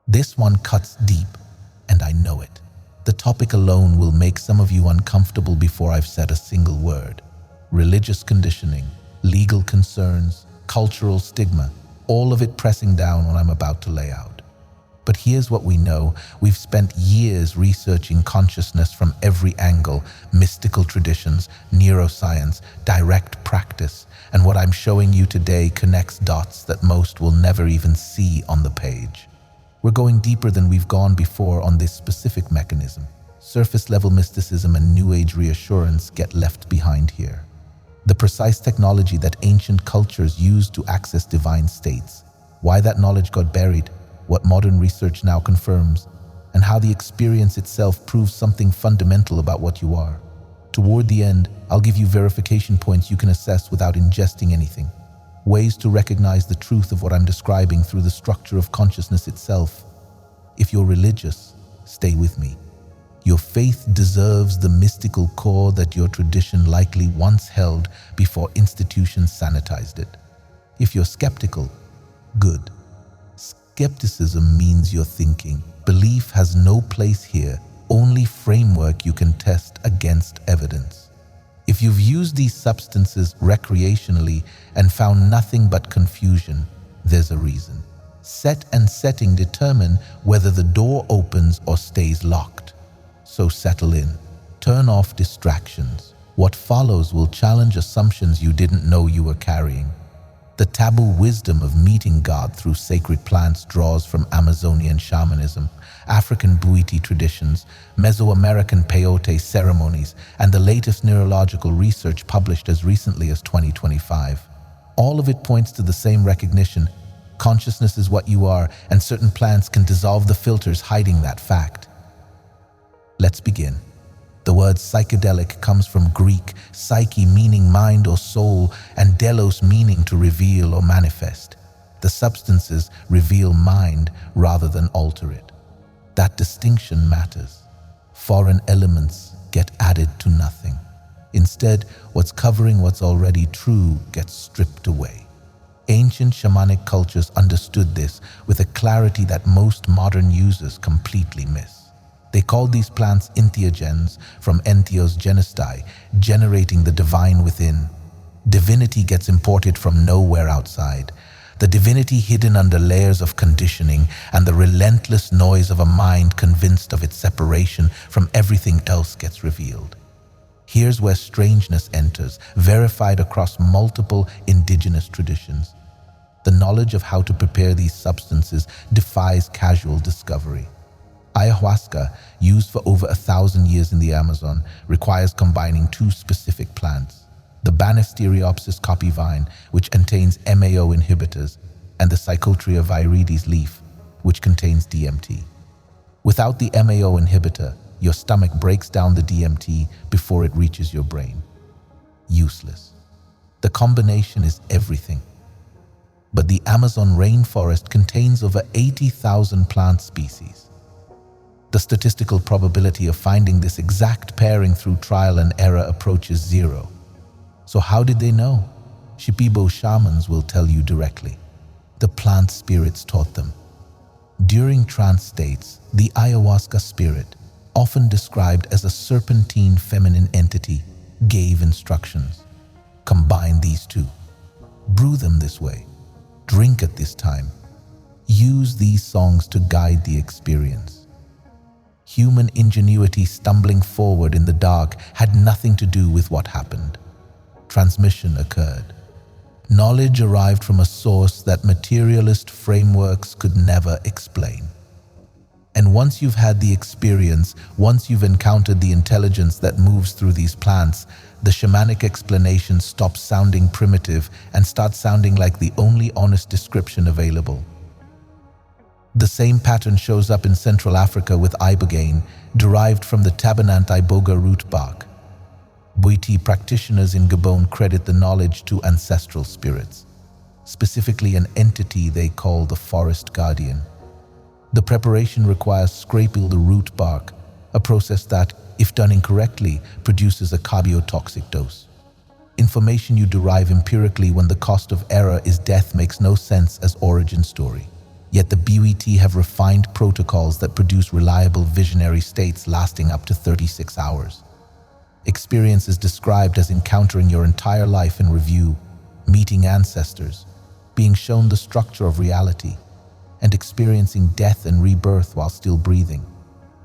This one cuts deep, and I know it. The topic alone will make some of you uncomfortable before I've said a single word. Religious conditioning, legal concerns, cultural stigma, all of it pressing down what I'm about to lay out. But here's what we know. We've spent years researching consciousness from every angle: mystical traditions, neuroscience, direct practice. And what I'm showing you today connects dots that most will never even see on the page. We're going deeper than we've gone before on this specific mechanism. Surface-level mysticism and New Age reassurance get left behind here. The precise technology that ancient cultures used to access divine states, why that knowledge got buried, what modern research now confirms, and how the experience itself proves something fundamental about what you are. Toward the end, I'll give you verification points you can assess without ingesting anything. Ways to recognize the truth of what I'm describing through the structure of consciousness itself. If you're religious, stay with me. Your faith deserves the mystical core that your tradition likely once held before institutions sanitized it. If you're skeptical, good. Skepticism means you're thinking. Belief has no place here, only framework you can test against evidence. If you've used these substances recreationally and found nothing but confusion, there's a reason. Set and setting determine whether the door opens or stays locked. So settle in. Turn off distractions. What follows will challenge assumptions you didn't know you were carrying. The taboo wisdom of meeting God through sacred plants draws from Amazonian shamanism, African Bwiti traditions, Mesoamerican Peyote ceremonies, and the latest neurological research published as recently as 2025. All of it points to the same recognition: consciousness is what you are, and certain plants can dissolve the filters hiding that fact. Let's begin. The word psychedelic comes from Greek, psyche meaning mind or soul, and delos meaning to reveal or manifest. The substances reveal mind rather than alter it. That distinction matters. Foreign elements get added to nothing. Instead, what's covering what's already true gets stripped away. Ancient shamanic cultures understood this with a clarity that most modern users completely miss. They called these plants Entheogens, from Entheos genesti, generating the divine within. Divinity gets imported from nowhere outside. The divinity hidden under layers of conditioning and the relentless noise of a mind convinced of its separation from everything else gets revealed. Here's where strangeness enters, verified across multiple indigenous traditions. The knowledge of how to prepare these substances defies casual discovery. Ayahuasca, used for over 1,000 years in the Amazon, requires combining two specific plants: the Banisteriopsis copyvine, which contains MAO inhibitors, and the Psychotria viridis leaf, which contains DMT. Without the MAO inhibitor, your stomach breaks down the DMT before it reaches your brain. Useless. The combination is everything. But the Amazon rainforest contains over 80,000 plant species. The statistical probability of finding this exact pairing through trial and error approaches zero. So how did they know? Shipibo shamans will tell you directly. The plant spirits taught them. During trance states, the ayahuasca spirit, often described as a serpentine feminine entity, gave instructions. Combine these two. Brew them this way. Drink at this time. Use these songs to guide the experience. Human ingenuity stumbling forward in the dark had nothing to do with what happened. Transmission occurred. Knowledge arrived from a source that materialist frameworks could never explain. And once you've had the experience, once you've encountered the intelligence that moves through these plants, the shamanic explanation stops sounding primitive and starts sounding like the only honest description available. The same pattern shows up in Central Africa with ibogaine, derived from the Tabanant iboga root bark. Bwiti practitioners in Gabon credit the knowledge to ancestral spirits, specifically an entity they call the forest guardian. The preparation requires scraping the root bark, a process that, if done incorrectly, produces a cardiotoxic dose. Information you derive empirically when the cost of error is death makes no sense as origin story. Yet the Bwiti have refined protocols that produce reliable visionary states lasting up to 36 hours. Experience is described as encountering your entire life in review, meeting ancestors, being shown the structure of reality, and experiencing death and rebirth while still breathing.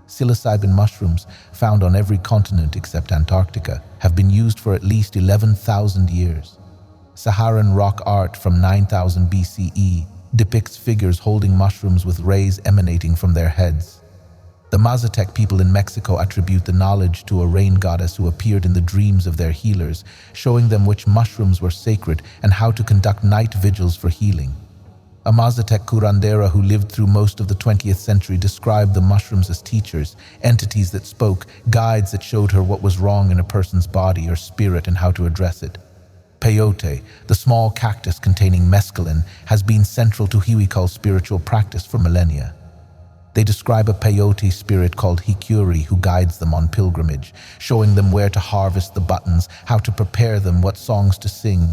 Psilocybin mushrooms, found on every continent except Antarctica, have been used for at least 11,000 years. Saharan rock art from 9000 BCE depicts figures holding mushrooms with rays emanating from their heads. The Mazatec people in Mexico attribute the knowledge to a rain goddess who appeared in the dreams of their healers, showing them which mushrooms were sacred and how to conduct night vigils for healing. A Mazatec curandera who lived through most of the 20th century described the mushrooms as teachers, entities that spoke, guides that showed her what was wrong in a person's body or spirit and how to address it. Peyote, the small cactus containing mescaline, has been central to Hiwikal spiritual practice for millennia. They describe a peyote spirit called Hikuri who guides them on pilgrimage, showing them where to harvest the buttons, how to prepare them, what songs to sing.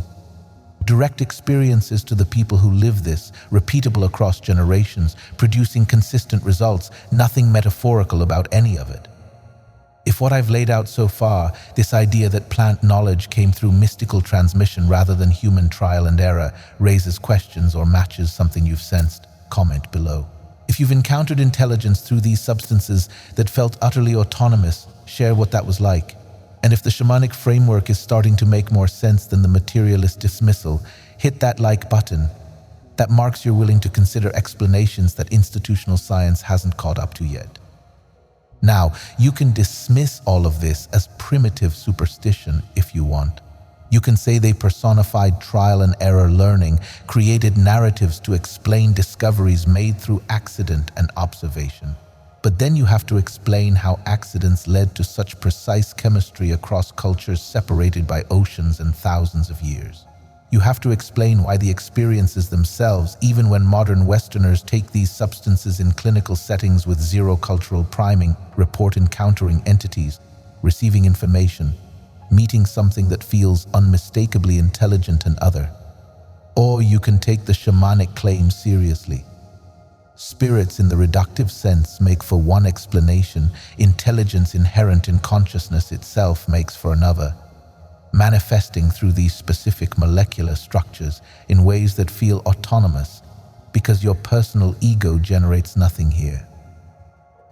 Direct experiences to the people who live this, repeatable across generations, producing consistent results, nothing metaphorical about any of it. If what I've laid out so far, this idea that plant knowledge came through mystical transmission rather than human trial and error, raises questions or matches something you've sensed, comment below. If you've encountered intelligence through these substances that felt utterly autonomous, share what that was like. And if the shamanic framework is starting to make more sense than the materialist dismissal, hit that like button. That marks you're willing to consider explanations that institutional science hasn't caught up to yet. Now, you can dismiss all of this as primitive superstition if you want. You can say they personified trial and error learning, created narratives to explain discoveries made through accident and observation. But then you have to explain how accidents led to such precise chemistry across cultures separated by oceans and thousands of years. You have to explain why the experiences themselves, even when modern Westerners take these substances in clinical settings with zero cultural priming, report encountering entities, receiving information, meeting something that feels unmistakably intelligent and other. Or you can take the shamanic claim seriously. Spirits in the reductive sense make for one explanation, intelligence inherent in consciousness itself makes for another, manifesting through these specific molecular structures in ways that feel autonomous because your personal ego generates nothing here.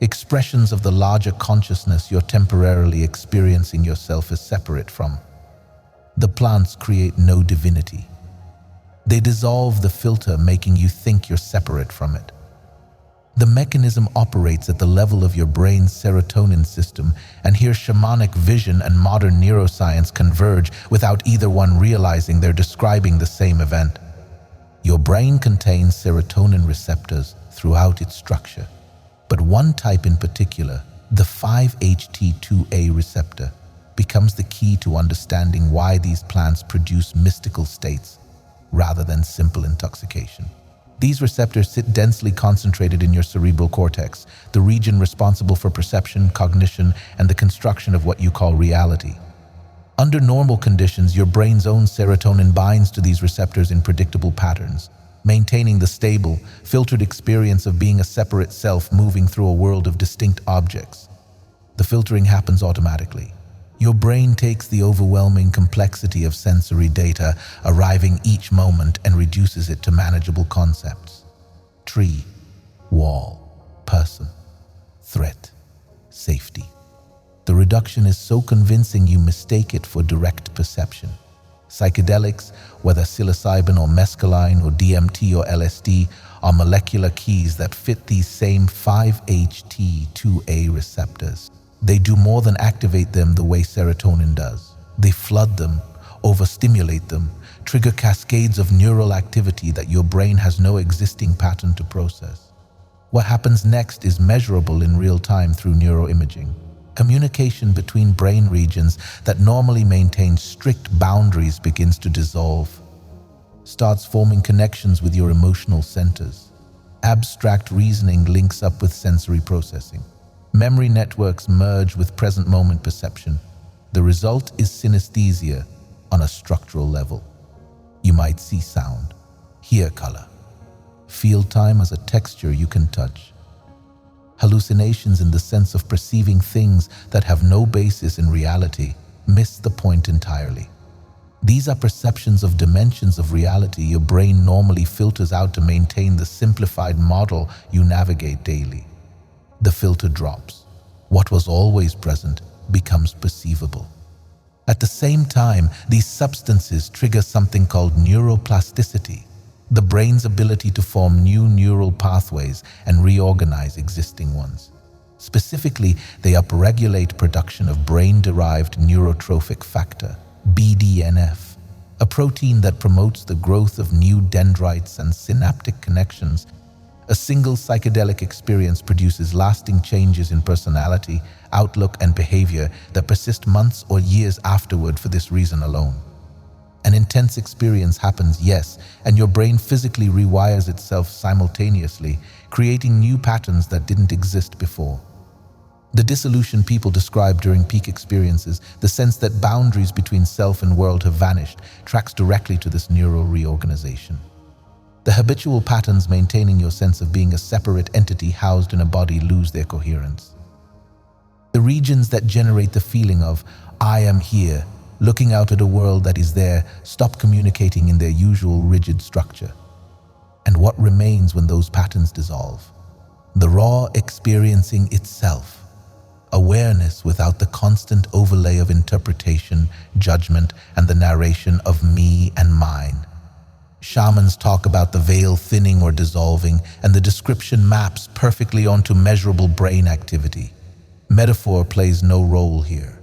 Expressions of the larger consciousness you're temporarily experiencing yourself as separate from. The plants create no divinity. They dissolve the filter, making you think you're separate from it. The mechanism operates at the level of your brain's serotonin system, and here shamanic vision and modern neuroscience converge without either one realizing they're describing the same event. Your brain contains serotonin receptors throughout its structure, but one type in particular, the 5-HT2A receptor, becomes the key to understanding why these plants produce mystical states rather than simple intoxication. These receptors sit densely concentrated in your cerebral cortex, the region responsible for perception, cognition, and the construction of what you call reality. Under normal conditions, your brain's own serotonin binds to these receptors in predictable patterns, maintaining the stable, filtered experience of being a separate self moving through a world of distinct objects. The filtering happens automatically. Your brain takes the overwhelming complexity of sensory data arriving each moment and reduces it to manageable concepts. Tree, wall, person, threat, safety. The reduction is so convincing you mistake it for direct perception. Psychedelics, whether psilocybin or mescaline or DMT or LSD, are molecular keys that fit these same 5-HT2A receptors. They do more than activate them the way serotonin does. They flood them, overstimulate them, trigger cascades of neural activity that your brain has no existing pattern to process. What happens next is measurable in real time through neuroimaging. Communication between brain regions that normally maintain strict boundaries begins to dissolve, starts forming connections with your emotional centers. Abstract reasoning links up with sensory processing. Memory networks merge with present moment perception. The result is synesthesia on a structural level. You might see sound, hear color, Feel time as a texture you can touch. Hallucinations in the sense of perceiving things that have no basis in reality miss the point entirely. These are perceptions of dimensions of reality your brain normally filters out to maintain the simplified model you navigate daily. The filter drops. What was always present becomes perceivable. At the same time, these substances trigger something called neuroplasticity, the brain's ability to form new neural pathways and reorganize existing ones. Specifically, they upregulate production of brain-derived neurotrophic factor, BDNF, a protein that promotes the growth of new dendrites and synaptic connections. A single psychedelic experience produces lasting changes in personality, outlook, and behavior that persist months or years afterward for this reason alone. An intense experience happens, yes, and your brain physically rewires itself simultaneously, creating new patterns that didn't exist before. The dissolution people describe during peak experiences, the sense that boundaries between self and world have vanished, tracks directly to this neural reorganization. The habitual patterns maintaining your sense of being a separate entity housed in a body lose their coherence. The regions that generate the feeling of, I am here, looking out at a world that is there, stop communicating in their usual rigid structure. And what remains when those patterns dissolve? The raw experiencing itself. Awareness without the constant overlay of interpretation, judgment, and the narration of me and mine. Shamans talk about the veil thinning or dissolving, and the description maps perfectly onto measurable brain activity. Metaphor plays no role here.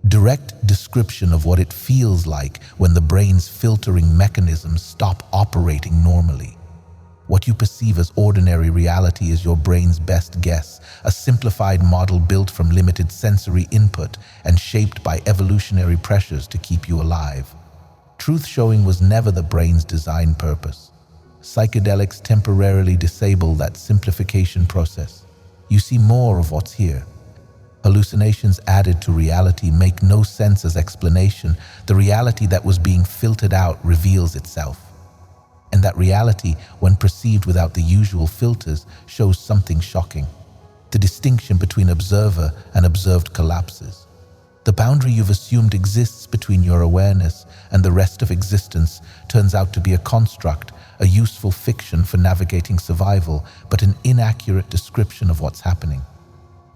Direct description of what it feels like when the brain's filtering mechanisms stop operating normally. What you perceive as ordinary reality is your brain's best guess, a simplified model built from limited sensory input and shaped by evolutionary pressures to keep you alive. Truth-showing was never the brain's design purpose. Psychedelics temporarily disable that simplification process. You see more of what's here. Hallucinations added to reality make no sense as explanation. The reality that was being filtered out reveals itself. And that reality, when perceived without the usual filters, shows something shocking. The distinction between observer and observed collapses. The boundary you've assumed exists between your awareness and the rest of existence turns out to be a construct, a useful fiction for navigating survival, but an inaccurate description of what's happening.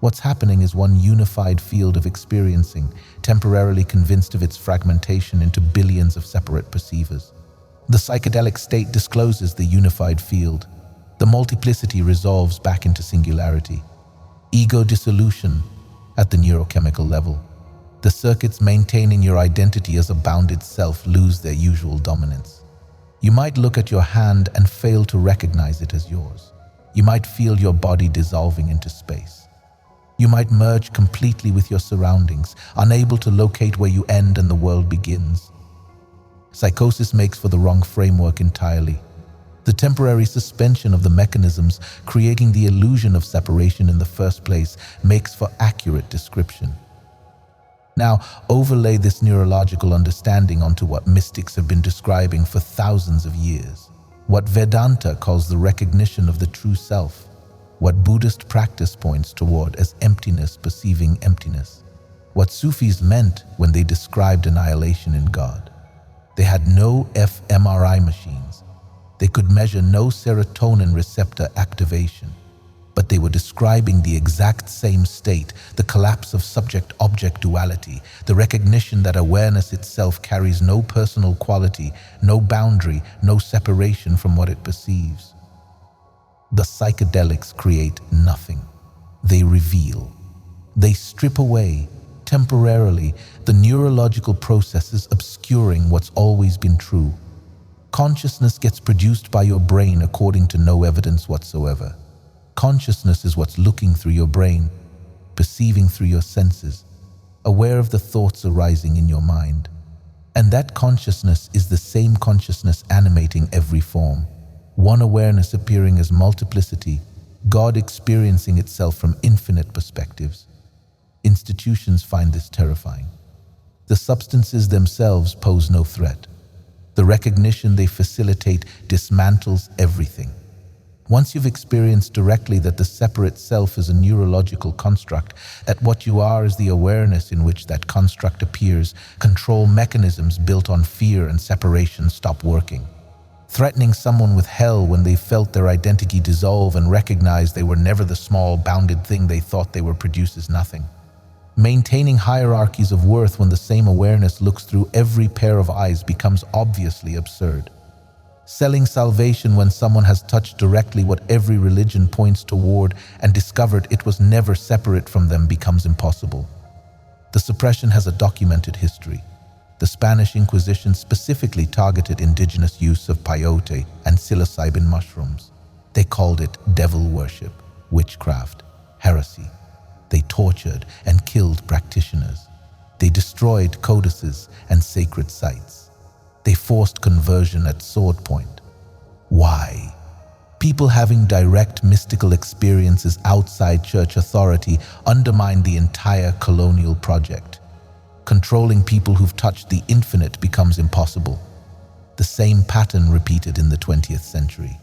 What's happening is one unified field of experiencing, temporarily convinced of its fragmentation into billions of separate perceivers. The psychedelic state discloses the unified field. The multiplicity resolves back into singularity. Ego dissolution at the neurochemical level. The circuits maintaining your identity as a bounded self lose their usual dominance. You might look at your hand and fail to recognize it as yours. You might feel your body dissolving into space. You might merge completely with your surroundings, unable to locate where you end and the world begins. Psychosis makes for the wrong framework entirely. The temporary suspension of the mechanisms creating the illusion of separation in the first place makes for accurate description. Now, overlay this neurological understanding onto what mystics have been describing for thousands of years. What Vedanta calls the recognition of the true self. What Buddhist practice points toward as emptiness perceiving emptiness. What Sufis meant when they described annihilation in God. They had no fMRI machines. They could measure no serotonin receptor activation. But they were describing the exact same state, the collapse of subject-object duality, the recognition that awareness itself carries no personal quality, no boundary, no separation from what it perceives. The psychedelics create nothing. They reveal. They strip away, temporarily, the neurological processes obscuring what's always been true. Consciousness gets produced by your brain according to no evidence whatsoever. Consciousness is what's looking through your brain, perceiving through your senses, aware of the thoughts arising in your mind. And that consciousness is the same consciousness animating every form. One awareness appearing as multiplicity, God experiencing itself from infinite perspectives. Institutions find this terrifying. The substances themselves pose no threat. The recognition they facilitate dismantles everything. Once you've experienced directly that the separate self is a neurological construct, that what you are is the awareness in which that construct appears, control mechanisms built on fear and separation stop working. Threatening someone with hell when they felt their identity dissolve and recognized they were never the small, bounded thing they thought they were produces nothing. Maintaining hierarchies of worth when the same awareness looks through every pair of eyes becomes obviously absurd. Selling salvation when someone has touched directly what every religion points toward and discovered it was never separate from them becomes impossible. The suppression has a documented history. The Spanish Inquisition specifically targeted indigenous use of peyote and psilocybin mushrooms. They called it devil worship, witchcraft, heresy. They tortured and killed practitioners. They destroyed codices and sacred sites. They forced conversion at sword point. Why? People having direct mystical experiences outside church authority undermine the entire colonial project. Controlling people who've touched the infinite becomes impossible. The same pattern repeated in the 20th century.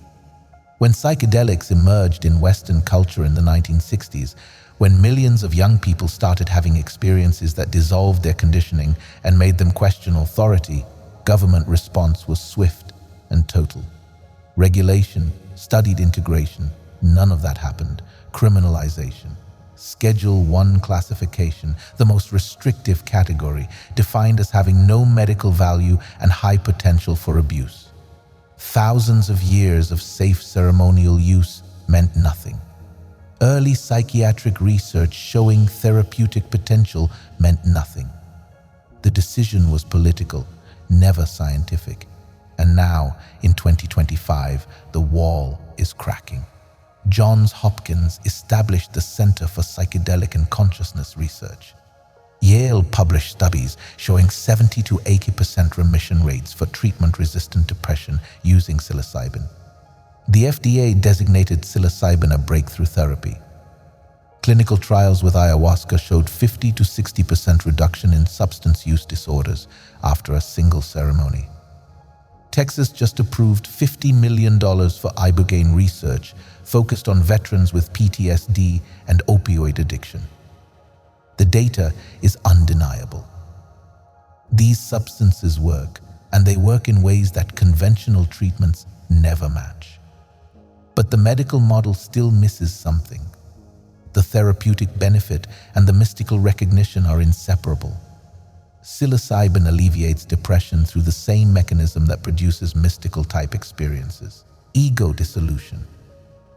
When psychedelics emerged in Western culture in the 1960s, when millions of young people started having experiences that dissolved their conditioning and made them question authority, government response was swift and total. Regulation, studied integration, none of that happened. Criminalization. Schedule 1 classification, the most restrictive category, defined as having no medical value and high potential for abuse. Thousands of years of safe ceremonial use meant nothing. Early psychiatric research showing therapeutic potential meant nothing. The decision was political, never scientific. And now, in 2025, the wall is cracking. Johns Hopkins established the Center for Psychedelic and Consciousness Research. Yale published studies showing 70 to 80% remission rates for treatment-resistant depression using psilocybin. The FDA designated psilocybin a breakthrough therapy. Clinical trials with ayahuasca showed 50 to 60% reduction in substance use disorders after a single ceremony. Texas just approved $50 million for ibogaine research focused on veterans with PTSD and opioid addiction. The data is undeniable. These substances work, and they work in ways that conventional treatments never match. But the medical model still misses something. The therapeutic benefit and the mystical recognition are inseparable. Psilocybin alleviates depression through the same mechanism that produces mystical type experiences, ego dissolution.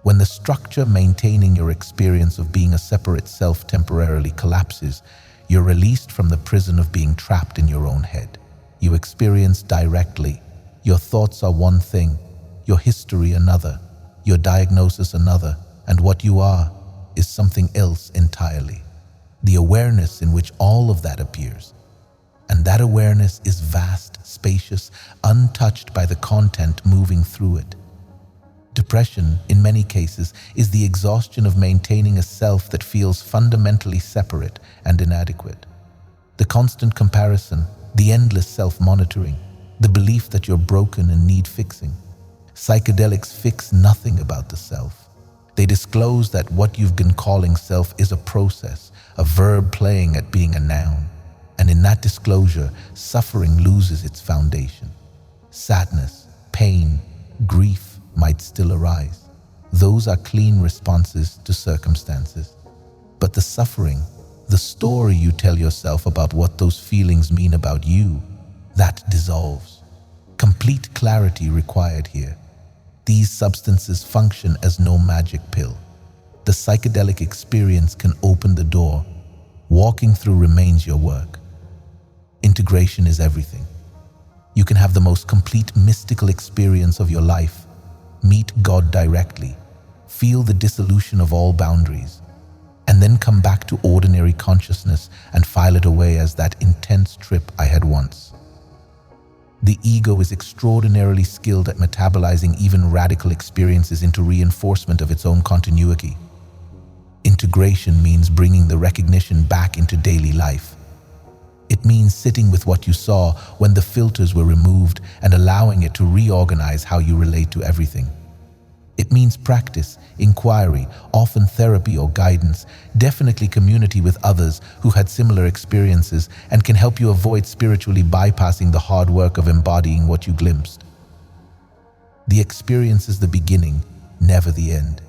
When the structure maintaining your experience of being a separate self temporarily collapses, you're released from the prison of being trapped in your own head. You experience directly. Your thoughts are one thing, your history another, your diagnosis another, and what you are is something else entirely. The awareness in which all of that appears. And that awareness is vast, spacious, untouched by the content moving through it. Depression, in many cases, is the exhaustion of maintaining a self that feels fundamentally separate and inadequate. The constant comparison, the endless self-monitoring, the belief that you're broken and need fixing. Psychedelics fix nothing about the self. They disclose that what you've been calling self is a process, a verb playing at being a noun. And in that disclosure, suffering loses its foundation. Sadness, pain, grief might still arise. Those are clean responses to circumstances. But the suffering, the story you tell yourself about what those feelings mean about you, that dissolves. Complete clarity required here. These substances function as no magic pill. The psychedelic experience can open the door. Walking through remains your work. Integration is everything. You can have the most complete mystical experience of your life. Meet God directly, feel the dissolution of all boundaries, and then come back to ordinary consciousness and file it away as that intense trip I had once. The ego is extraordinarily skilled at metabolizing even radical experiences into reinforcement of its own continuity. Integration means bringing the recognition back into daily life. It means sitting with what you saw when the filters were removed and allowing it to reorganize how you relate to everything. It It means practice, inquiry, often therapy or guidance, definitely community with others who had similar experiences and can help you avoid spiritually bypassing the hard work of embodying what you glimpsed. The experience is the beginning, never the end.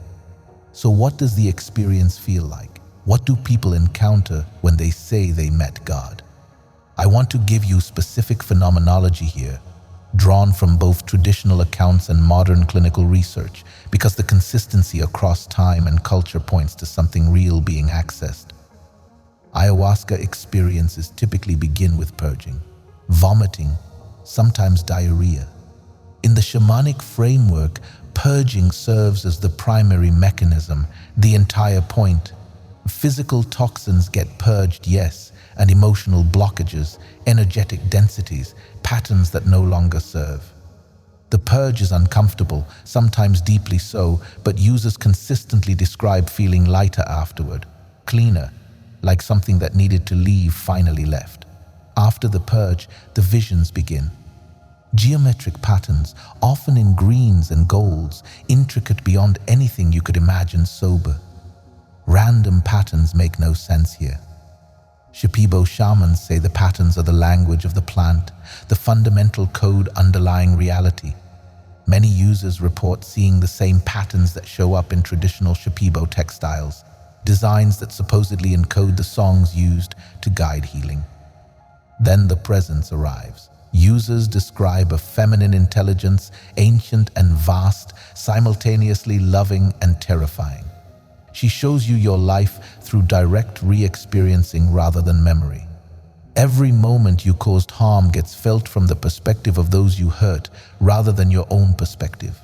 So what does the experience feel like? What do people encounter when they say they met God? I want to give you specific phenomenology here, drawn from both traditional accounts and modern clinical research, because the consistency across time and culture points to something real being accessed. Ayahuasca experiences typically begin with purging, vomiting, sometimes diarrhea. In the shamanic framework, purging serves as the primary mechanism, the entire point. Physical toxins get purged, yes, and emotional blockages, energetic densities, patterns that no longer serve. The purge is uncomfortable, sometimes deeply so, but users consistently describe feeling lighter afterward, cleaner, like something that needed to leave finally left. After the purge, the visions begin. Geometric patterns, often in greens and golds, intricate beyond anything you could imagine sober. Random patterns make no sense here. Shipibo shamans say the patterns are the language of the plant, the fundamental code underlying reality. Many users report seeing the same patterns that show up in traditional Shipibo textiles, designs that supposedly encode the songs used to guide healing. Then the presence arrives. Users describe a feminine intelligence, ancient and vast, simultaneously loving and terrifying. She shows you your life through direct re-experiencing rather than memory. Every moment you caused harm gets felt from the perspective of those you hurt rather than your own perspective.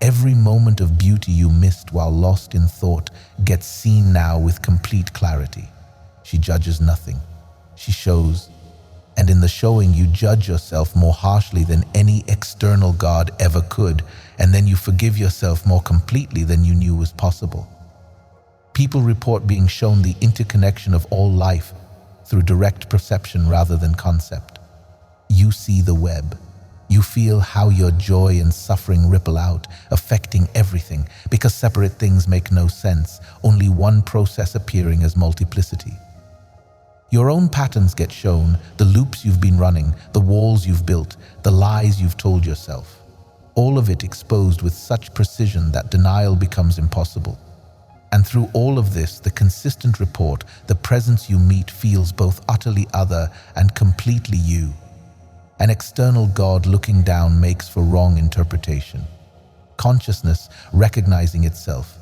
Every moment of beauty you missed while lost in thought gets seen now with complete clarity. She judges nothing. She shows, and in the showing you judge yourself more harshly than any external God ever could, and then you forgive yourself more completely than you knew was possible. People report being shown the interconnection of all life through direct perception rather than concept. You see the web. You feel how your joy and suffering ripple out, affecting everything, because separate things make no sense, only one process appearing as multiplicity. Your own patterns get shown, the loops you've been running, the walls you've built, the lies you've told yourself. All of it exposed with such precision that denial becomes impossible. And through all of this, the consistent report, the presence you meet feels both utterly other and completely you. An external God looking down makes for wrong interpretation. Consciousness recognizing itself.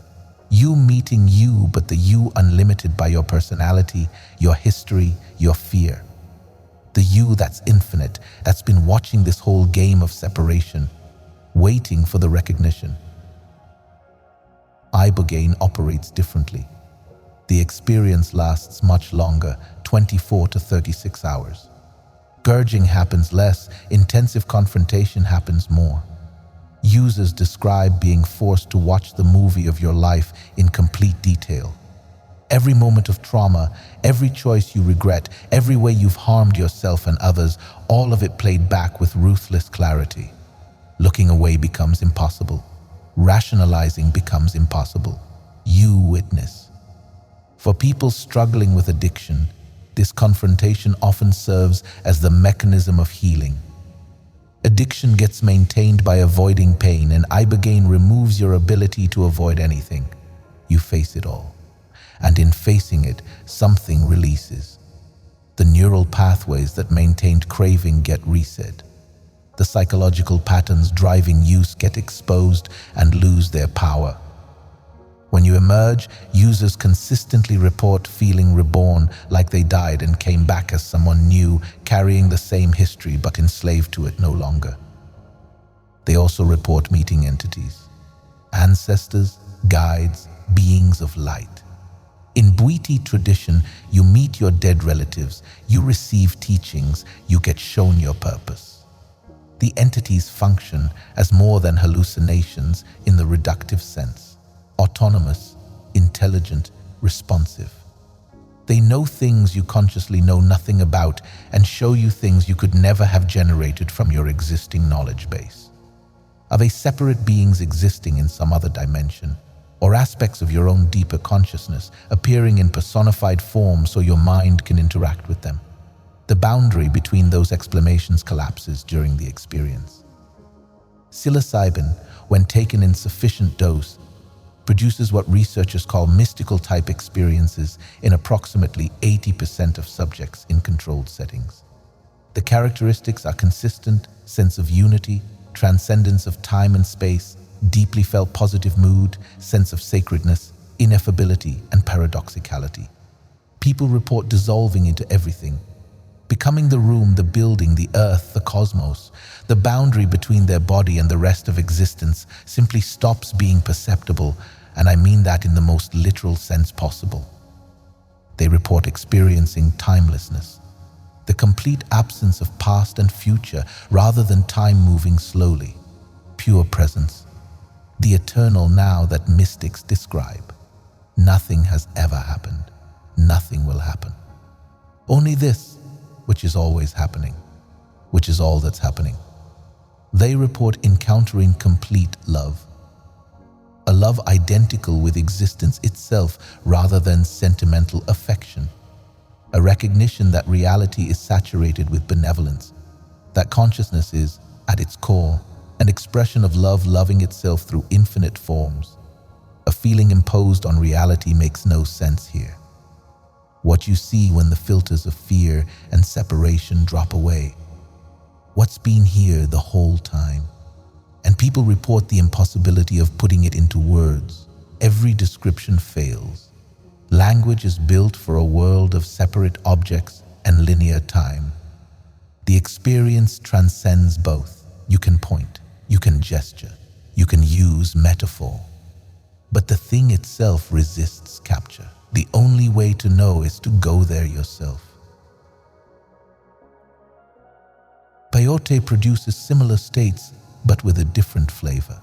You meeting you, but the you unlimited by your personality, your history, your fear. The you that's infinite, that's been watching this whole game of separation, waiting for the recognition. Ibogaine operates differently. The experience lasts much longer, 24 to 36 hours. Gurging happens less, intensive confrontation happens more. Users describe being forced to watch the movie of your life in complete detail. Every moment of trauma, every choice you regret, every way you've harmed yourself and others, all of it played back with ruthless clarity. Looking away becomes impossible. Rationalizing becomes impossible. You witness. For people struggling with addiction, this confrontation often serves as the mechanism of healing. Addiction gets maintained by avoiding pain, and ibogaine removes your ability to avoid anything. You face it all. And in facing it, something releases. The neural pathways that maintained craving get reset. The psychological patterns driving use get exposed and lose their power. When you emerge, users consistently report feeling reborn, like they died and came back as someone new, carrying the same history but enslaved to it no longer. They also report meeting entities, ancestors, guides, beings of light. In Bwiti tradition, you meet your dead relatives, you receive teachings, you get shown your purpose. The entities function as more than hallucinations in the reductive sense. Autonomous, intelligent, responsive. They know things you consciously know nothing about and show you things you could never have generated from your existing knowledge base. Are they separate beings existing in some other dimension, or aspects of your own deeper consciousness appearing in personified form so your mind can interact with them? The boundary between those explanations collapses during the experience. Psilocybin, when taken in sufficient dose, produces what researchers call mystical type experiences in approximately 80% of subjects in controlled settings. The characteristics are consistent sense of unity, transcendence of time and space, deeply felt positive mood, sense of sacredness, ineffability, and paradoxicality. People report dissolving into everything, becoming the room, the building, the earth, the cosmos. The boundary between their body and the rest of existence simply stops being perceptible, and I mean that in the most literal sense possible. They report experiencing timelessness, the complete absence of past and future rather than time moving slowly, pure presence, the eternal now that mystics describe. Nothing has ever happened. Nothing will happen. Only this, which is always happening, which is all that's happening. They report encountering complete love, a love identical with existence itself rather than sentimental affection, a recognition that reality is saturated with benevolence, that consciousness is, at its core, an expression of love loving itself through infinite forms. A feeling imposed on reality makes no sense here. What you see when the filters of fear and separation drop away. What's been here the whole time? And people report the impossibility of putting it into words. Every description fails. Language is built for a world of separate objects and linear time. The experience transcends both. You can point, you can gesture, you can use metaphor. But the thing itself resists capture. The only way to know is to go there yourself. Peyote produces similar states, but with a different flavor.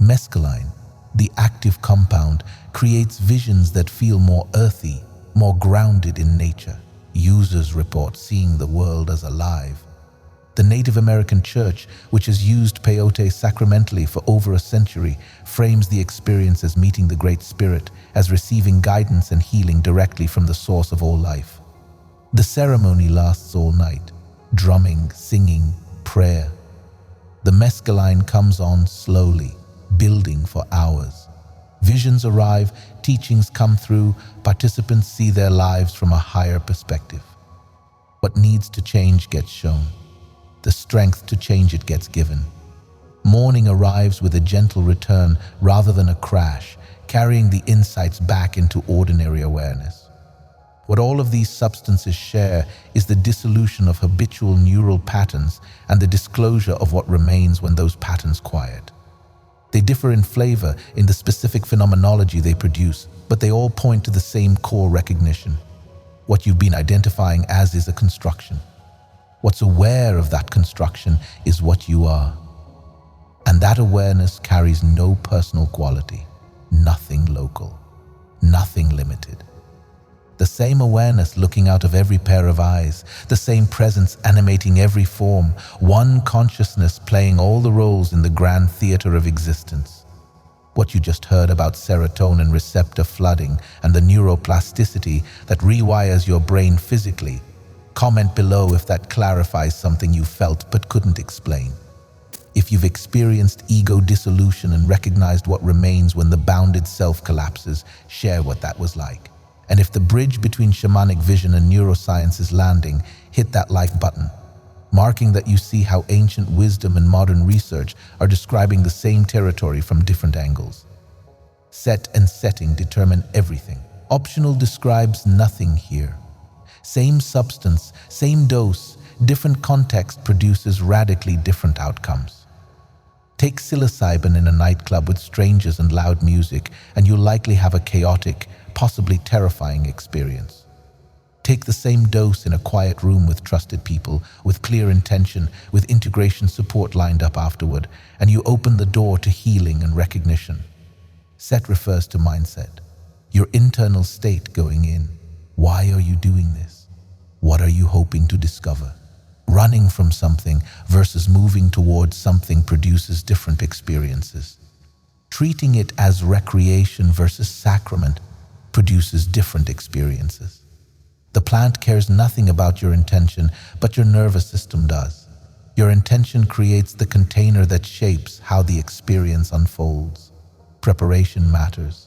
Mescaline, the active compound, creates visions that feel more earthy, more grounded in nature. Users report seeing the world as alive. The Native American Church, which has used peyote sacramentally for over a century, frames the experience as meeting the Great Spirit, as receiving guidance and healing directly from the source of all life. The ceremony lasts all night. Drumming, singing, prayer. The mescaline comes on slowly, building for hours. Visions arrive, teachings come through, participants see their lives from a higher perspective. What needs to change gets shown. The strength to change it gets given. Morning arrives with a gentle return rather than a crash, carrying the insights back into ordinary awareness. What all of these substances share is the dissolution of habitual neural patterns and the disclosure of what remains when those patterns quiet. They differ in flavor, in the specific phenomenology they produce, but they all point to the same core recognition. What you've been identifying as is a construction. What's aware of that construction is what you are. And that awareness carries no personal quality, nothing local, nothing limited. The same awareness looking out of every pair of eyes, the same presence animating every form, one consciousness playing all the roles in the grand theater of existence. What you just heard about serotonin receptor flooding and the neuroplasticity that rewires your brain physically. Comment below if that clarifies something you felt but couldn't explain. If you've experienced ego dissolution and recognized what remains when the bounded self collapses, share what that was like. And if the bridge between shamanic vision and neuroscience is landing, hit that like button, marking that you see how ancient wisdom and modern research are describing the same territory from different angles. Set and setting determine everything. Optional describes nothing here. Same substance, same dose, different context produces radically different outcomes. Take psilocybin in a nightclub with strangers and loud music, and you'll likely have a chaotic, possibly terrifying experience. Take the same dose in a quiet room with trusted people, with clear intention, with integration support lined up afterward, and you open the door to healing and recognition. Set refers to mindset, your internal state going in. Why are you doing this? What are you hoping to discover? Running from something versus moving towards something produces different experiences. Treating it as recreation versus sacrament produces different experiences. The plant cares nothing about your intention, but your nervous system does. Your intention creates the container that shapes how the experience unfolds. Preparation matters.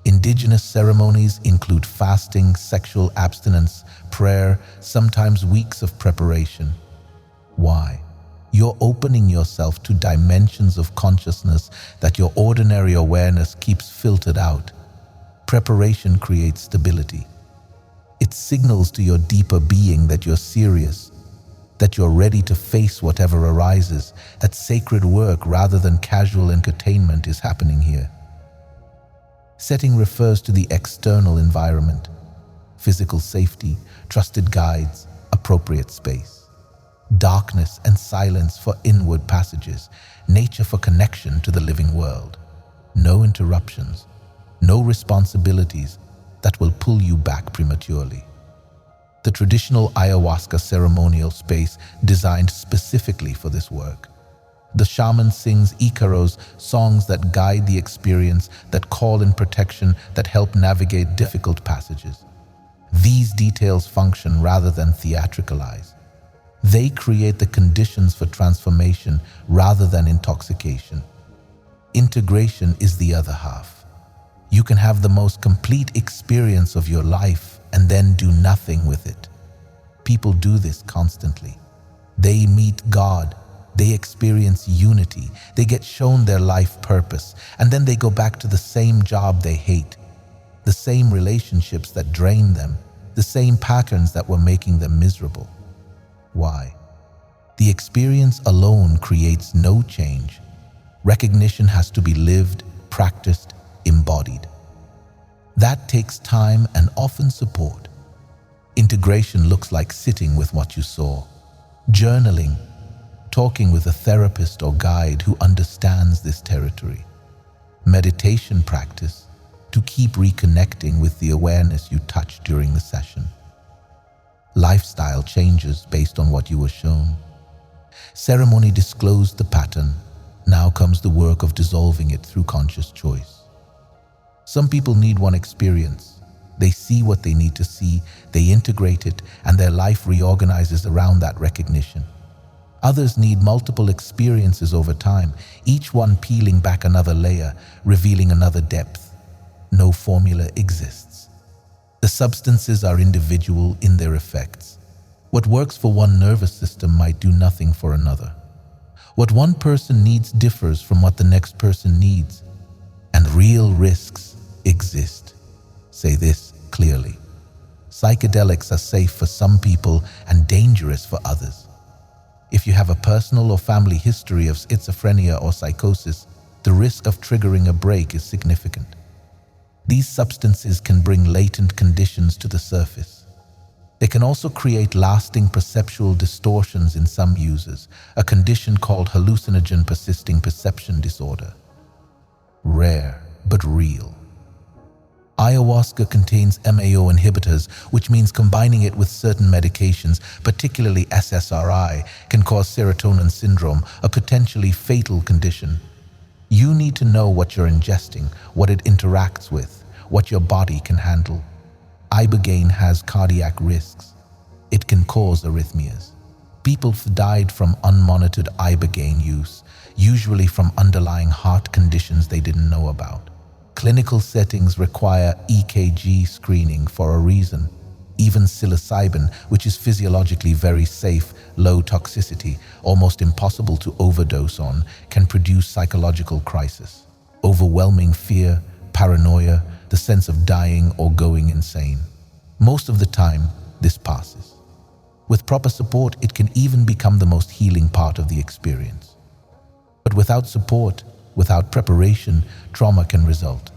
Indigenous ceremonies include fasting, sexual abstinence, prayer, sometimes weeks of preparation. Why? You're opening yourself to dimensions of consciousness that your ordinary awareness keeps filtered out. Preparation creates stability. It signals to your deeper being that you're serious, that you're ready to face whatever arises, that sacred work rather than casual entertainment is happening here. Setting refers to the external environment, physical safety, trusted guides, appropriate space. Darkness and silence for inward passages, nature for connection to the living world. No interruptions, no responsibilities that will pull you back prematurely. The traditional ayahuasca ceremonial space designed specifically for this work. The shaman sings Icaros, songs that guide the experience, that call in protection, that help navigate difficult passages. These details function rather than theatricalize. They create the conditions for transformation rather than intoxication. Integration is the other half. You can have the most complete experience of your life and then do nothing with it. People do this constantly. They meet God, they experience unity, they get shown their life purpose, and then they go back to the same job they hate, the same relationships that drain them, the same patterns that were making them miserable. Why? The experience alone creates no change. Recognition has to be lived, practiced, embodied. That takes time and often support. Integration looks like sitting with what you saw, journaling, talking with a therapist or guide who understands this territory. Meditation practice to keep reconnecting with the awareness you touched during the session. Lifestyle changes based on what you were shown. Ceremony disclosed the pattern. Now comes the work of dissolving it through conscious choice. Some people need one experience. They see what they need to see, they integrate it, and their life reorganizes around that recognition. Others need multiple experiences over time, each one peeling back another layer, revealing another depth. No formula exists. The substances are individual in their effects. What works for one nervous system might do nothing for another. What one person needs differs from what the next person needs, and real risks exist. Say this clearly. Psychedelics are safe for some people and dangerous for others. If you have a personal or family history of schizophrenia or psychosis, the risk of triggering a break is significant. These substances can bring latent conditions to the surface. They can also create lasting perceptual distortions in some users, a condition called hallucinogen persisting perception disorder. Rare, but real. Ayahuasca contains MAO inhibitors, which means combining it with certain medications, particularly SSRI, can cause serotonin syndrome, a potentially fatal condition. You need to know what you're ingesting, what it interacts with, what your body can handle. Ibogaine has cardiac risks. It can cause arrhythmias. People have died from unmonitored ibogaine use, usually from underlying heart conditions they didn't know about. Clinical settings require EKG screening for a reason. Even psilocybin, which is physiologically very safe, low toxicity, almost impossible to overdose on, can produce psychological crisis. Overwhelming fear, paranoia, the sense of dying or going insane. Most of the time, this passes. With proper support, it can even become the most healing part of the experience. But without support, without preparation, trauma can result.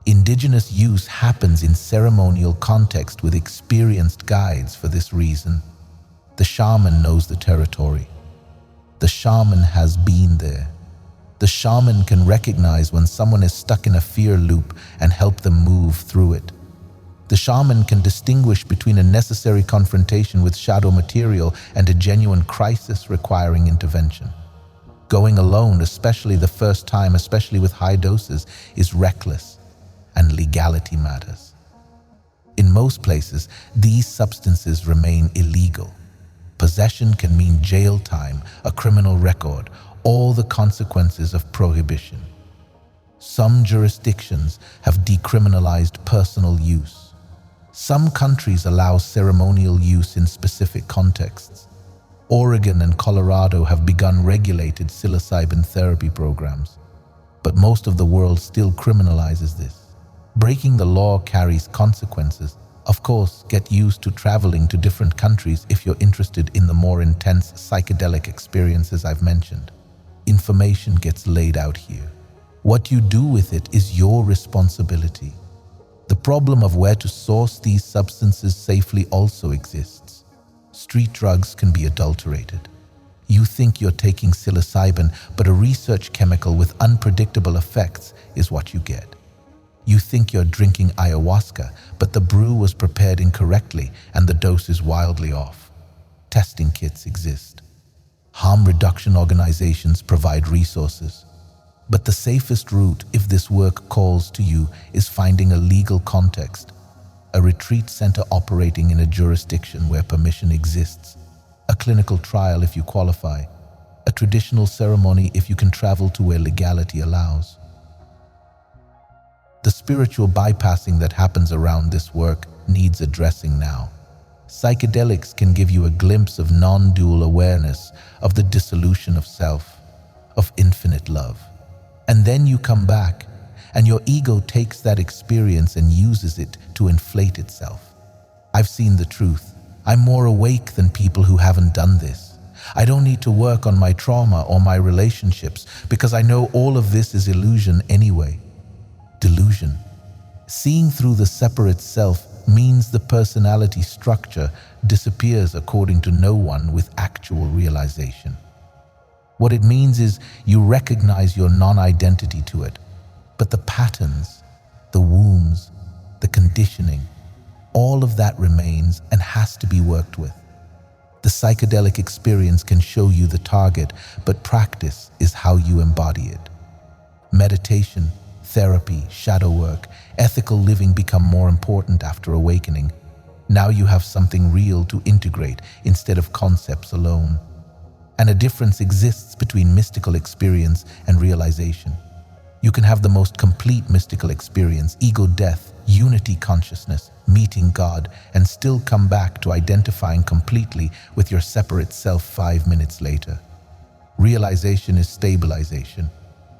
Indigenous use happens in ceremonial context with experienced guides for this reason. The shaman knows the territory. The shaman has been there. The shaman can recognize when someone is stuck in a fear loop and help them move through it. The shaman can distinguish between a necessary confrontation with shadow material and a genuine crisis requiring intervention. Going alone, especially the first time, especially with high doses, is reckless, and legality matters. In most places, these substances remain illegal. Possession can mean jail time, a criminal record, all the consequences of prohibition. Some jurisdictions have decriminalized personal use. Some countries allow ceremonial use in specific contexts. Oregon and Colorado have begun regulated psilocybin therapy programs, but most of the world still criminalizes this. Breaking the law carries consequences. Of course, get used to traveling to different countries if you're interested in the more intense psychedelic experiences I've mentioned. Information gets laid out here. What you do with it is your responsibility. The problem of where to source these substances safely also exists. Street drugs can be adulterated. You think you're taking psilocybin, but a research chemical with unpredictable effects is what you get. You think you're drinking ayahuasca, but the brew was prepared incorrectly and the dose is wildly off. Testing kits exist. Harm reduction organizations provide resources. But the safest route, if this work calls to you, is finding a legal context, a retreat center operating in a jurisdiction where permission exists, a clinical trial if you qualify, a traditional ceremony if you can travel to where legality allows. The spiritual bypassing that happens around this work needs addressing now. Psychedelics can give you a glimpse of non-dual awareness, of the dissolution of self, of infinite love. And then you come back, and your ego takes that experience and uses it to inflate itself. I've seen the truth. I'm more awake than people who haven't done this. I don't need to work on my trauma or my relationships because I know all of this is illusion anyway. Delusion. Seeing through the separate self means the personality structure disappears according to no one with actual realization. What it means is you recognize your non-identity to it, but the patterns, the wounds, the conditioning, all of that remains and has to be worked with. The psychedelic experience can show you the target, but practice is how you embody it. Meditation, therapy, shadow work, ethical living become more important after awakening. Now you have something real to integrate instead of concepts alone. And a difference exists between mystical experience and realization. You can have the most complete mystical experience, ego death, unity consciousness, meeting God, and still come back to identifying completely with your separate self 5 minutes later. Realization is stabilization.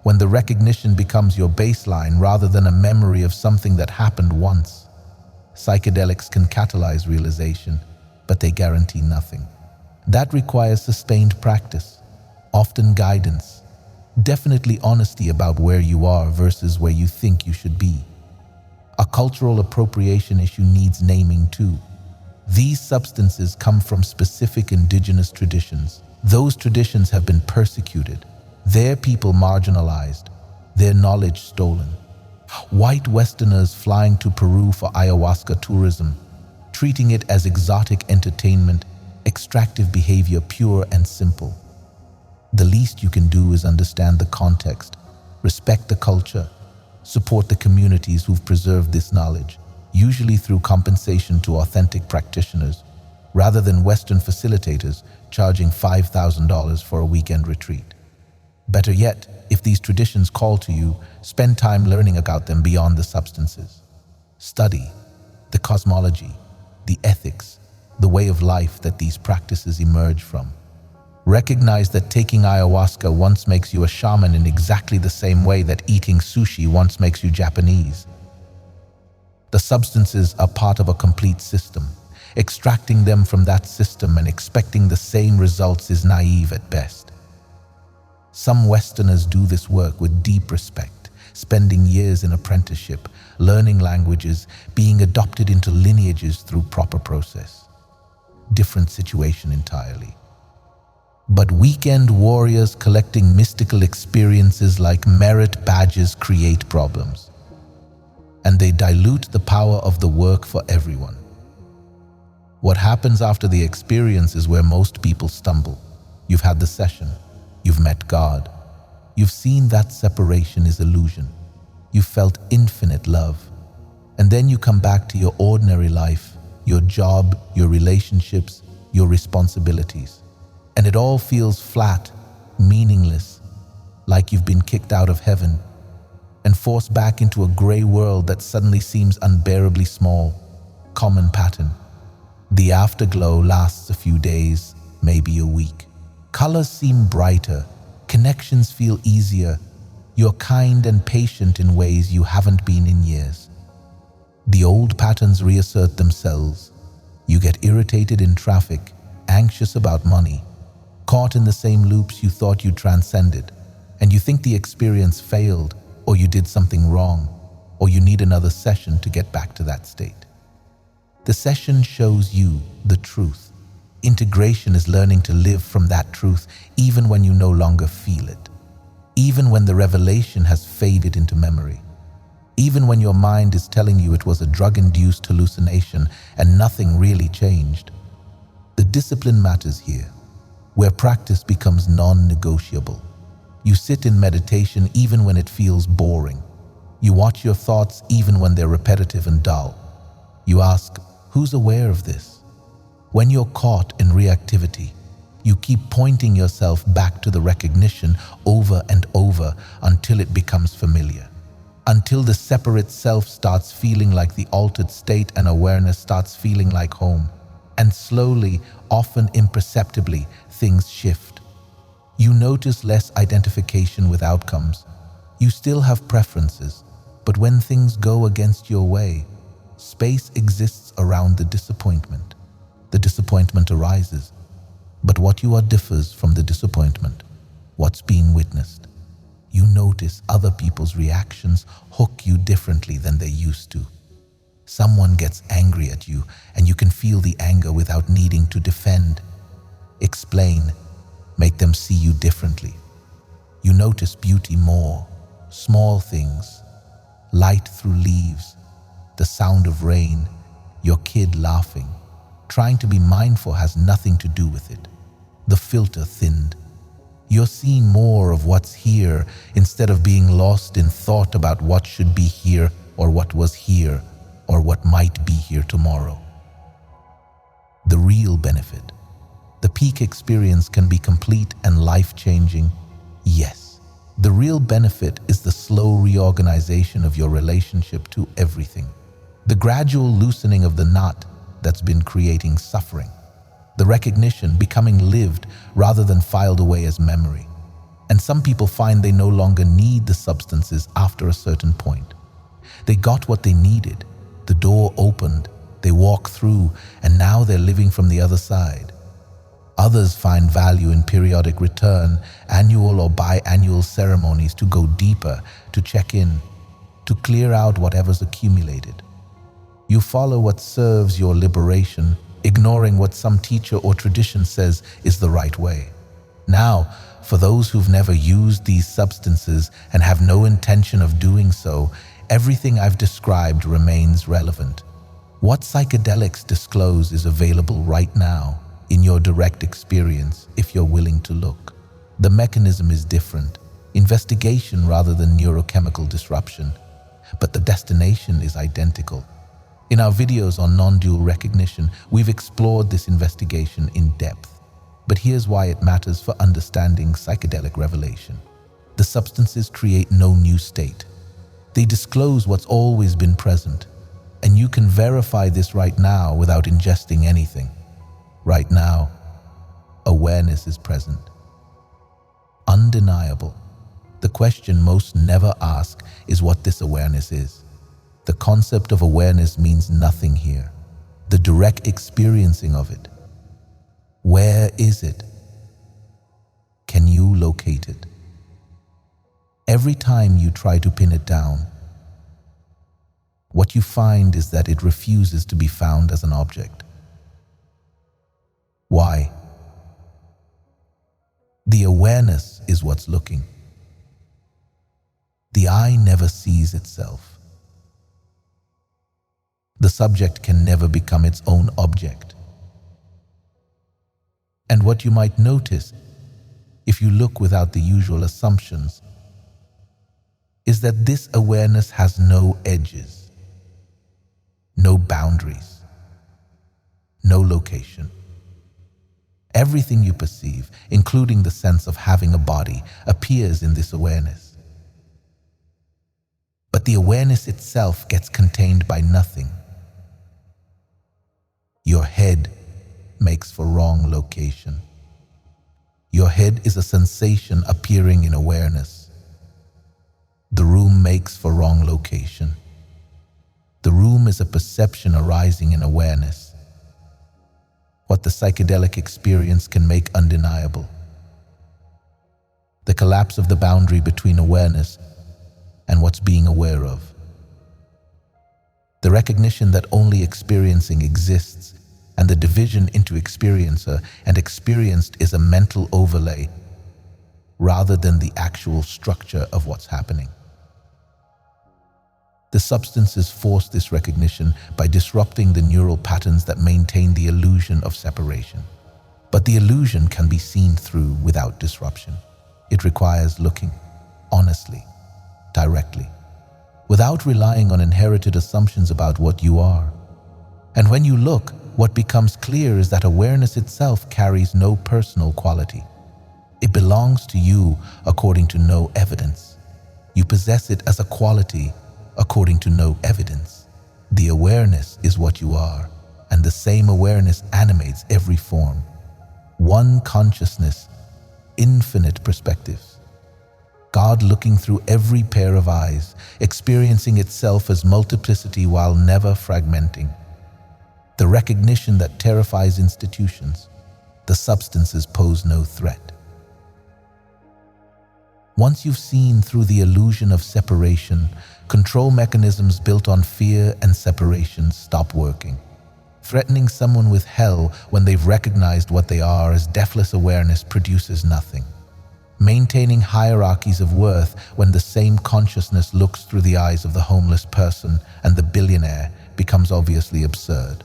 When the recognition becomes your baseline rather than a memory of something that happened once. Psychedelics can catalyze realization, but they guarantee nothing. That requires sustained practice, often guidance, definitely honesty about where you are versus where you think you should be. A cultural appropriation issue needs naming too. These substances come from specific indigenous traditions. Those traditions have been persecuted, their people marginalized, their knowledge stolen. White Westerners flying to Peru for ayahuasca tourism, treating it as exotic entertainment, extractive behavior, pure and simple. The least you can do is understand the context, respect the culture, support the communities who've preserved this knowledge, usually through compensation to authentic practitioners, rather than Western facilitators charging $5,000 for a weekend retreat. Better yet, if these traditions call to you, spend time learning about them beyond the substances. Study the cosmology, the ethics, the way of life that these practices emerge from. Recognize that taking ayahuasca once makes you a shaman in exactly the same way that eating sushi once makes you Japanese. The substances are part of a complete system. Extracting them from that system and expecting the same results is naive at best. Some Westerners do this work with deep respect, spending years in apprenticeship, learning languages, being adopted into lineages through proper process. Different situation entirely. But weekend warriors collecting mystical experiences like merit badges create problems. and they dilute the power of the work for everyone. What happens after the experience is where most people stumble. You've had the session, you've met God, you've seen that separation is illusion, you've felt infinite love, and then you come back to your ordinary life, your job, your relationships, your responsibilities, and it all feels flat, meaningless, like you've been kicked out of heaven and forced back into a gray world that suddenly seems unbearably small. Common pattern. The afterglow lasts a few days, maybe a week. Colors seem brighter, connections feel easier, you're kind and patient in ways you haven't been in years. The old patterns reassert themselves. You get irritated in traffic, anxious about money, caught in the same loops you thought you transcended, and you think the experience failed, or you did something wrong, or you need another session to get back to that state. The session shows you the truth. Integration is learning to live from that truth even when you no longer feel it, even when the revelation has faded into memory, even when your mind is telling you it was a drug-induced hallucination and nothing really changed. The discipline matters here, where practice becomes non-negotiable. You sit in meditation even when it feels boring. You watch your thoughts even when they're repetitive and dull. You ask, who's aware of this? When you're caught in reactivity, you keep pointing yourself back to the recognition over and over until it becomes familiar, until the separate self starts feeling like the altered state and awareness starts feeling like home. And slowly, often imperceptibly, things shift. You notice less identification with outcomes. You still have preferences, but when things go against your way, space exists around the disappointment. The disappointment arises, but what you are differs from the disappointment, what's being witnessed. You notice other people's reactions hook you differently than they used to. Someone gets angry at you, and you can feel the anger without needing to defend. Explain, make them see you differently. You notice beauty more, small things, light through leaves, the sound of rain, your kid laughing. Trying to be mindful has nothing to do with it. The filter thinned. You're seeing more of what's here instead of being lost in thought about what should be here or what was here or what might be here tomorrow. The real benefit. The peak experience can be complete and life-changing, yes. The real benefit is the slow reorganization of your relationship to everything. The gradual loosening of the knot that's been creating suffering. The recognition becoming lived rather than filed away as memory. And some people find they no longer need the substances after a certain point. They got what they needed. The door opened, they walk through, and now they're living from the other side. Others find value in periodic return, annual or biannual ceremonies to go deeper, to check in, to clear out whatever's accumulated. You follow what serves your liberation, ignoring what some teacher or tradition says is the right way. Now, for those who've never used these substances and have no intention of doing so, everything I've described remains relevant. What psychedelics disclose is available right now in your direct experience if you're willing to look. The mechanism is different, investigation rather than neurochemical disruption, but the destination is identical. In our videos on non-dual recognition, we've explored this investigation in depth. But here's why it matters for understanding psychedelic revelation. The substances create no new state. They disclose what's always been present, and you can verify this right now without ingesting anything. Right now, awareness is present. Undeniable. The question most never ask is what this awareness is. The concept of awareness means nothing here. The direct experiencing of it. Where is it? Can you locate it? Every time you try to pin it down, what you find is that it refuses to be found as an object. Why? The awareness is what's looking. The eye never sees itself. The subject can never become its own object. And what you might notice, if you look without the usual assumptions, is that this awareness has no edges, no boundaries, no location. Everything you perceive, including the sense of having a body, appears in this awareness. But the awareness itself gets contained by nothing. Your head makes for wrong location. Your head is a sensation appearing in awareness. The room makes for wrong location. The room is a perception arising in awareness. What the psychedelic experience can make undeniable. The collapse of the boundary between awareness and what's being aware of. The recognition that only experiencing exists, and the division into experiencer and experienced is a mental overlay rather than the actual structure of what's happening. The substances force this recognition by disrupting the neural patterns that maintain the illusion of separation. But the illusion can be seen through without disruption. It requires looking honestly, directly, without relying on inherited assumptions about what you are. And when you look, what becomes clear is that awareness itself carries no personal quality. It belongs to you according to no evidence. You possess it as a quality according to no evidence. The awareness is what you are, and the same awareness animates every form. One consciousness, infinite perspectives. God looking through every pair of eyes, experiencing itself as multiplicity while never fragmenting. The recognition that terrifies institutions, the substances pose no threat. Once you've seen through the illusion of separation, control mechanisms built on fear and separation stop working. Threatening someone with hell when they've recognized what they are as deathless awareness produces nothing. Maintaining hierarchies of worth when the same consciousness looks through the eyes of the homeless person and the billionaire becomes obviously absurd.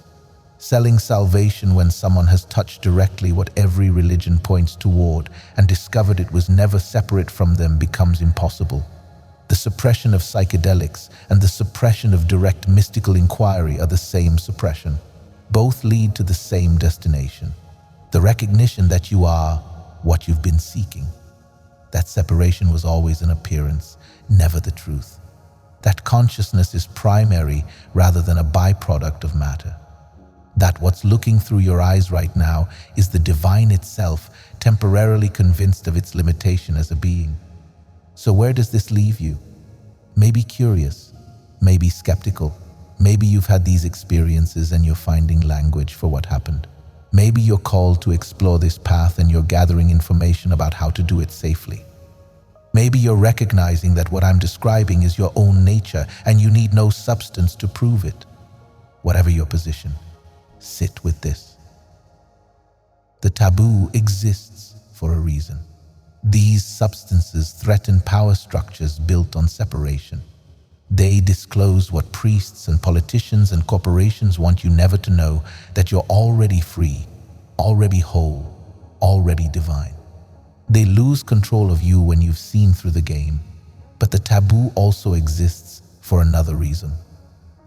Selling salvation when someone has touched directly what every religion points toward and discovered it was never separate from them becomes impossible. The suppression of psychedelics and the suppression of direct mystical inquiry are the same suppression. Both lead to the same destination. The recognition that you are what you've been seeking. That separation was always an appearance, never the truth. That consciousness is primary rather than a byproduct of matter. That what's looking through your eyes right now is the divine itself, temporarily convinced of its limitation as a being. So where does this leave you? Maybe curious, maybe skeptical. Maybe you've had these experiences and you're finding language for what happened. Maybe you're called to explore this path and you're gathering information about how to do it safely. Maybe you're recognizing that what I'm describing is your own nature and you need no substance to prove it. Whatever your position, sit with this. The taboo exists for a reason. These substances threaten power structures built on separation. They disclose what priests and politicians and corporations want you never to know, that you're already free, already whole, already divine. They lose control of you when you've seen through the game. But the taboo also exists for another reason.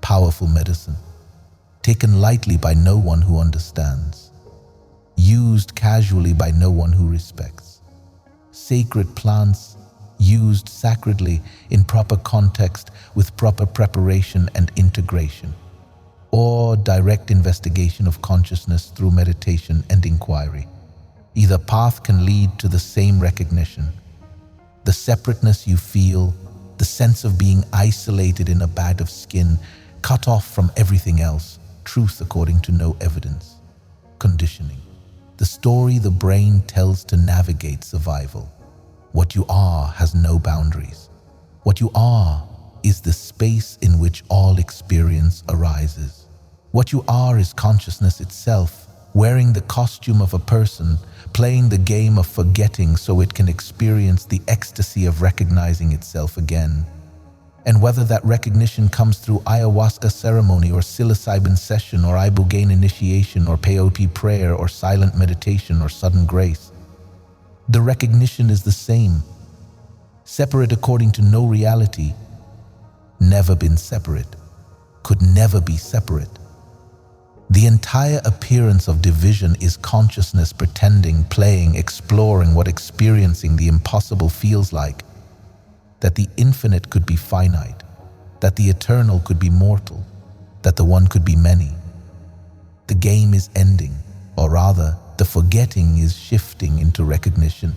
Powerful medicine. Taken lightly by no one who understands. Used casually by no one who respects. Sacred plants used sacredly in proper context with proper preparation and integration. Or direct investigation of consciousness through meditation and inquiry. Either path can lead to the same recognition. The separateness you feel, the sense of being isolated in a bag of skin, cut off from everything else. Truth according to no evidence. Conditioning. The story the brain tells to navigate survival. What you are has no boundaries. What you are is the space in which all experience arises. What you are is consciousness itself, wearing the costume of a person, playing the game of forgetting so it can experience the ecstasy of recognizing itself again. And whether that recognition comes through ayahuasca ceremony or psilocybin session or ibogaine initiation or peyote prayer or silent meditation or sudden grace, the recognition is the same. Separate according to no reality, never been separate, could never be separate. The entire appearance of division is consciousness pretending, playing, exploring what experiencing the impossible feels like. That the infinite could be finite, that the eternal could be mortal, that the one could be many. The game is ending, or rather, the forgetting is shifting into recognition.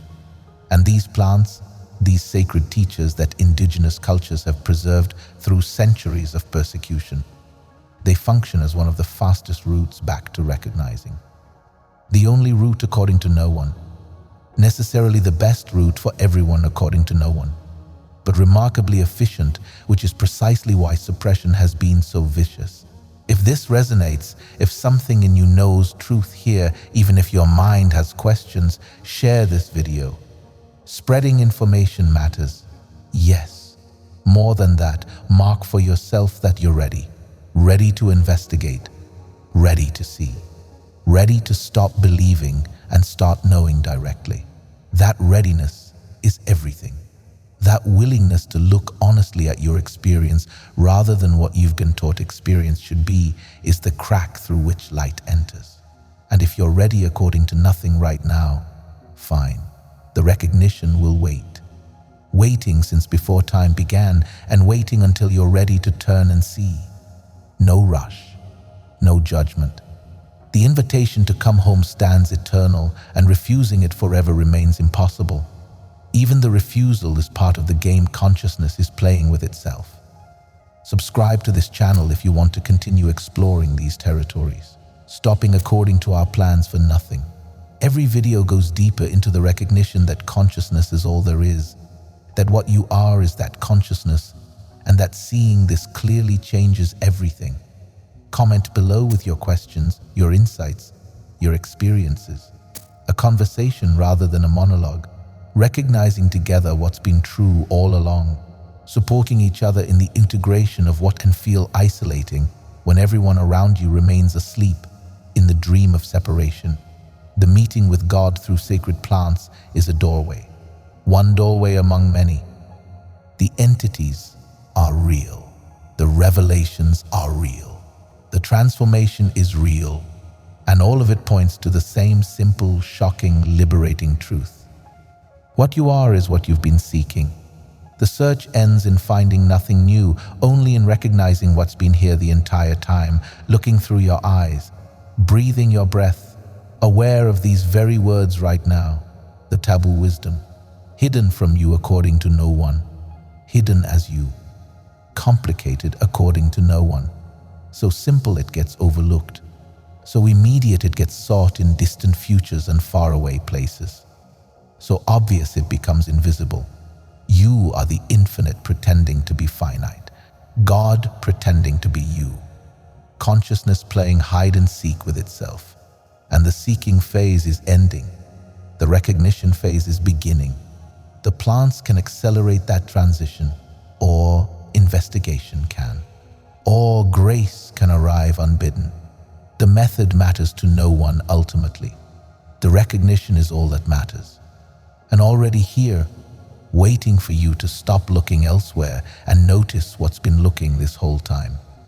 And these plants, these sacred teachers that indigenous cultures have preserved through centuries of persecution, they function as one of the fastest routes back to recognizing. The only route according to no one, necessarily the best route for everyone according to no one, but remarkably efficient, which is precisely why suppression has been so vicious. If this resonates, if something in you knows truth here, even if your mind has questions, share this video. Spreading information matters. Yes. More than that, mark for yourself that you're ready. Ready to investigate. Ready to see. Ready to stop believing and start knowing directly. That readiness is everything. That willingness to look honestly at your experience rather than what you've been taught experience should be is the crack through which light enters. And if you're ready according to nothing right now, fine. The recognition will wait. Waiting since before time began and waiting until you're ready to turn and see. No rush, no judgment. The invitation to come home stands eternal and refusing it forever remains impossible. Even the refusal is part of the game consciousness is playing with itself. Subscribe to this channel if you want to continue exploring these territories, stopping according to our plans for nothing. Every video goes deeper into the recognition that consciousness is all there is, that what you are is that consciousness, and that seeing this clearly changes everything. Comment below with your questions, your insights, your experiences. A conversation rather than a monologue. Recognizing together what's been true all along, supporting each other in the integration of what can feel isolating when everyone around you remains asleep in the dream of separation. The meeting with God through sacred plants is a doorway, one doorway among many. The entities are real. The revelations are real. The transformation is real, and all of it points to the same simple, shocking, liberating truth. What you are is what you've been seeking. The search ends in finding nothing new, only in recognizing what's been here the entire time, looking through your eyes, breathing your breath, aware of these very words right now, the taboo wisdom, hidden from you according to no one, hidden as you, complicated according to no one, so simple it gets overlooked, so immediate it gets sought in distant futures and faraway places. So obvious it becomes invisible. You are the infinite pretending to be finite. God pretending to be you. Consciousness playing hide and seek with itself. And the seeking phase is ending. The recognition phase is beginning. The plants can accelerate that transition, or investigation can. Or grace can arrive unbidden. The method matters to no one ultimately. The recognition is all that matters. And already here, waiting for you to stop looking elsewhere and notice what's been looking this whole time.